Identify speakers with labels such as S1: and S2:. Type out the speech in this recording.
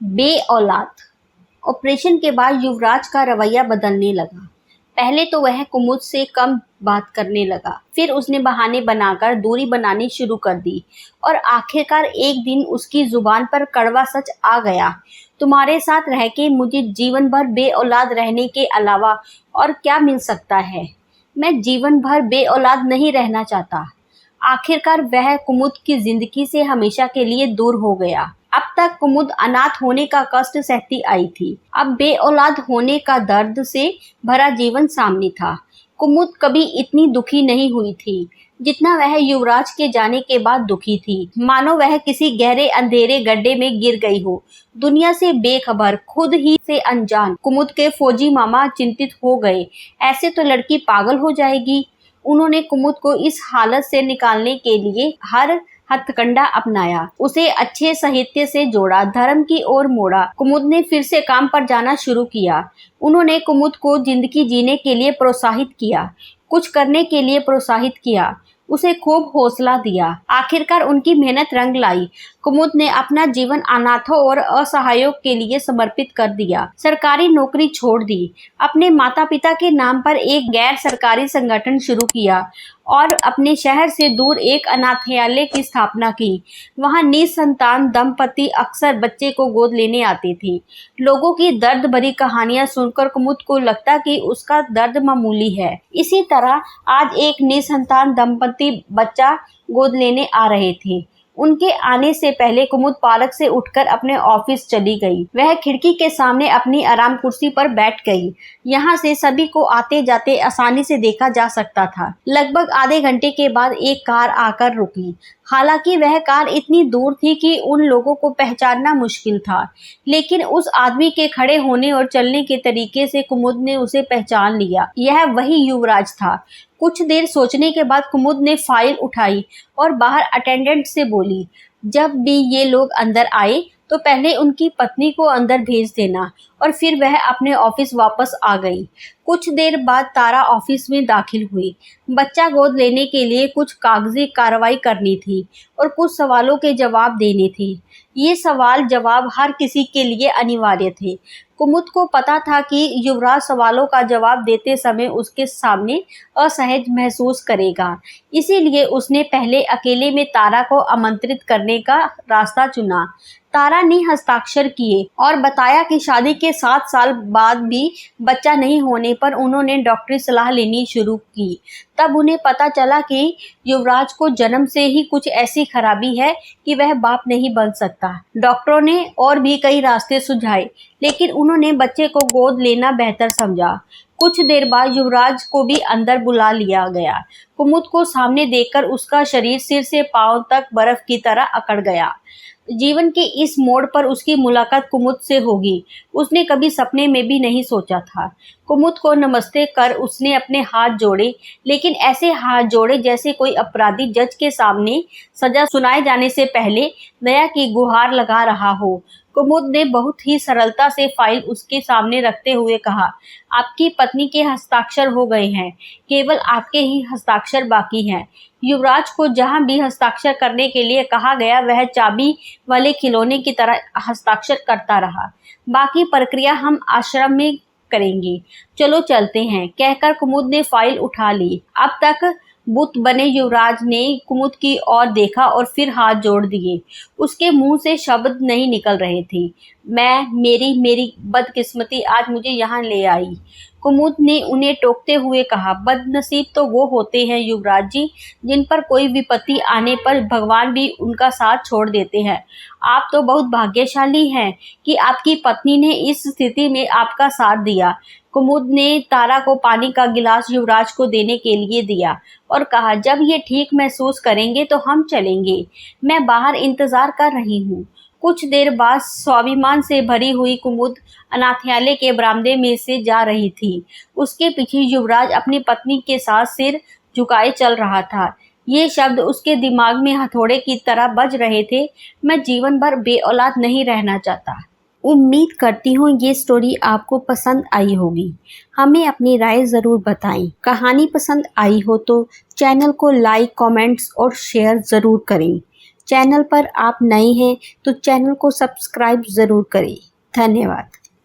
S1: बे औलाद। ऑपरेशन के बाद युवराज का रवैया बदलने लगा। पहले तो वह कुमुद से कम बात करने लगा, फिर उसने बहाने बनाकर दूरी बनानी शुरू कर दी और आखिरकार एक दिन उसकी जुबान पर कड़वा सच आ गया। तुम्हारे साथ रह के मुझे जीवन भर बे औलाद रहने के अलावा और क्या मिल सकता है। मैं जीवन भर बे औलाद नहीं रहना चाहता। आखिरकार वह कुमुद की जिंदगी से हमेशा के लिए दूर हो गया। अब तक कुमुद अनाथ होने का कष्ट सहती आई थी, अब बे औलाद होने का दर्द से भरा जीवन सामने था। कुमुद कभी इतनी दुखी नहीं हुई थी जितना वह युवराज के जाने के बाद दुखी थी। मानो वह किसी गहरे अंधेरे गड्ढे में गिर गई हो, दुनिया से बेखबर, खुद ही से अनजान। कुमुद के फौजी मामा चिंतित हो गए। ऐसे तो लड़की पागल हो जाएगी। उन्होंने कुमुद को इस हालत से निकालने के लिए हर हथकंडा अपनाया, उसे अच्छे साहित्य से जोड़ा, धर्म की ओर मोड़ा। कुमुद ने फिर से काम पर जाना शुरू किया। उन्होंने कुमुद को जिंदगी जीने के लिए प्रोत्साहित किया, कुछ करने के लिए प्रोत्साहित किया, उसे खूब हौसला दिया। आखिरकार उनकी मेहनत रंग लाई। कुमुद ने अपना जीवन अनाथों और असहायों के लिए समर्पित कर दिया। सरकारी नौकरी छोड़ दी, अपने माता पिता के नाम पर एक गैर सरकारी संगठन शुरू किया और अपने शहर से दूर एक अनाथालय की स्थापना की। वहां निसंतान दंपति अक्सर बच्चे को गोद लेने आते थे। लोगों की दर्द भरी कहानियां सुनकर कुमुद को लगता कि उसका दर्द मामूली है। इसी तरह आज एक निसंतान दंपति बच्चा गोद लेने आ रहे थे। उनके आने से पहले कुमुद पार्क से उठकर अपने ऑफिस चली गई। वह खिड़की के सामने अपनी आराम कुर्सी पर बैठ गई। यहाँ से सभी को आते जाते आसानी से देखा जा सकता था। लगभग आधे घंटे के बाद एक कार आकर रुकी। हालांकि वह कार इतनी दूर थी कि उन लोगों को पहचानना मुश्किल था, लेकिन उस आदमी के खड़े होने और चलने के तरीके से कुमुद ने उसे पहचान लिया। यह वही युवराज था। कुछ देर सोचने के बाद कुमुद ने फाइल उठाई और बाहर अटेंडेंट से बोली, जब भी ये लोग अंदर आए तो पहले उनकी पत्नी को अंदर भेज देना। और फिर वह अपने ऑफिस वापस आ गई। कुछ देर बाद तारा ऑफिस में दाखिल हुई। बच्चा गोद लेने के लिए कुछ कागजी कार्रवाई करनी थी और कुछ सवालों के जवाब देने थे। ये सवाल जवाब हर किसी के लिए अनिवार्य थे। कुमुद को पता था कि युवराज सवालों का जवाब देते समय उसके सामने असहज महसूस करेगा, इसीलिए उसने पहले अकेले में तारा को आमंत्रित करने का रास्ता चुना। तारा ने हस्ताक्षर किए और बताया कि शादी के 7 साल बाद भी बच्चा नहीं होने पर उन्होंने डॉक्टरी सलाह लेनी शुरू की। तब उन्हें पता चला कि युवराज को जन्म से ही कुछ ऐसी खराबी है कि वह बाप नहीं बन सकता। डॉक्टरों ने और भी कई रास्ते सुझाए, लेकिन उन्होंने बच्चे को गोद लेना बेहतर समझा। कुछ देर बाद युवराज को भी अंदर बुला लिया गया। कुमुद को सामने देखकर उसका शरीर सिर से पांव तक बर्फ की तरह अकड़ गया। जीवन के इस मोड़ पर उसकी मुलाकात कुमुद से होगी, उसने कभी सपने में भी नहीं सोचा था। कुमुद को नमस्ते कर उसने अपने हाथ जोड़े, लेकिन ऐसे हाथ जोड़े जैसे कोई अपराधी जज के सामने सजा सुनाए जाने से पहले दया की गुहार लगा रहा हो। कुमुद ने बहुत ही सरलता से फाइल उसके सामने रखते हुए कहा, आपकी पत्नी के हस्ताक्षर हो गए हैं, केवल आपके ही हस्ताक्षर बाकी हैं। युवराज को जहां भी हस्ताक्षर करने के लिए कहा गया वह चाबी वाले खिलौने की तरह हस्ताक्षर करता रहा। बाकी प्रक्रिया हम आश्रम में करेंगे, चलो चलते हैं, कहकर कुमुद ने फाइल उठा ली। अब तक बुत बने युवराज ने कुमुद की ओर देखा और फिर हाथ जोड़ दिए। उसके मुंह से शब्द नहीं निकल रहे थे। मेरी बदकिस्मती आज मुझे यहाँ ले आई। कुमुद ने उन्हें टोकते हुए कहा, बदनसीब तो वो होते हैं युवराज जी, जिन पर कोई विपत्ति आने पर भगवान भी उनका साथ छोड़ देते हैं। आप तो बहुत भाग्यशाली हैं कि आपकी पत्नी ने इस स्थिति में आपका साथ दिया। कुमुद ने तारा को पानी का गिलास युवराज को देने के लिए दिया और कहा, जब ये ठीक महसूस करेंगे तो हम चलेंगे। मैं बाहर इंतजार कर रही हूँ। कुछ देर बाद स्वाभिमान से भरी हुई कुमुद अनाथालय के बरामदे में से जा रही थी। उसके पीछे युवराज अपनी पत्नी के साथ सिर झुकाए चल रहा था। ये शब्द उसके दिमाग में हथौड़े की तरह बज रहे थे, मैं जीवन भर बे औलाद नहीं रहना चाहता। उम्मीद करती हूँ ये स्टोरी आपको पसंद आई होगी। हमें अपनी राय ज़रूर बताएं। कहानी पसंद आई हो तो चैनल को लाइक, कमेंट्स और शेयर ज़रूर करें। चैनल पर आप नए हैं तो चैनल को सब्सक्राइब ज़रूर करें। धन्यवाद।